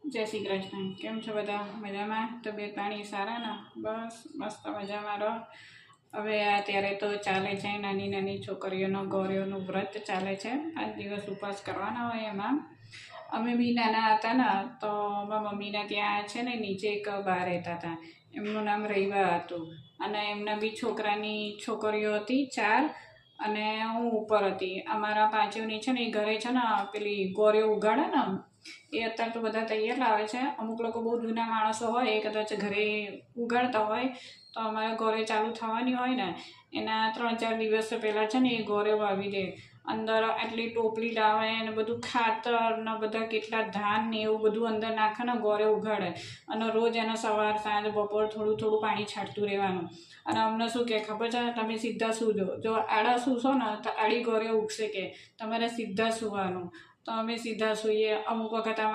જય શ્રી કૃષ્ણ. કેમ છો બધા? મજામાં? તબિયત પાણી સારા ને? બસ મસ્ત મજામાં રહો. હવે અત્યારે તો ચાલે છે નાની નાની છોકરીઓનો ગૌરીઓનું વ્રત ચાલે છે. 5 દિવસ ઉપવાસ કરવાના હોય એમાં. અમે બી નાના હતા ને તો મારા મમ્મીના ત્યાં છે ને નીચે એક બા રહેતા હતા. એમનું નામ રહીવા હતું અને એમના બી છોકરાની છોકરીઓ હતી 4 અને હું ઉપર હતી. અમારા પાંચેવની છે ને એ ઘરે છે ને પેલી ગોરીઓ ઉગાડે ને એ અત્યારે તો બધા તૈયાર લાવે છે. અમુક લોકો બહુ જૂના માણસો હોય એ કદાચ ઘરે ઉગાડતા હોય તો અમારે ગોરે ચાલુ થવાની હોય ને એના 3-4 દિવસ પહેલાં છે ને એ ગોરે વાવી દે. અંદર આટલી ટોપલી લાવે ને બધું ખાતર ને બધા કેટલા ધાન ને એવું બધું અંદર નાખે ને ગોરે ઉગાડે અને રોજ એને સવાર સાંજ બપોર થોડું થોડું પાણી છાંટતું રહેવાનું. અને અમને શું કહે ખબર છે, તમે સીધા સૂજો. જો આડા સૂશો ને તો આડી ગોરે ઉગશે કે તમારે સીધા સૂવાનું. તો અમે સીધા સૂઈએ. અમુક વખત આમ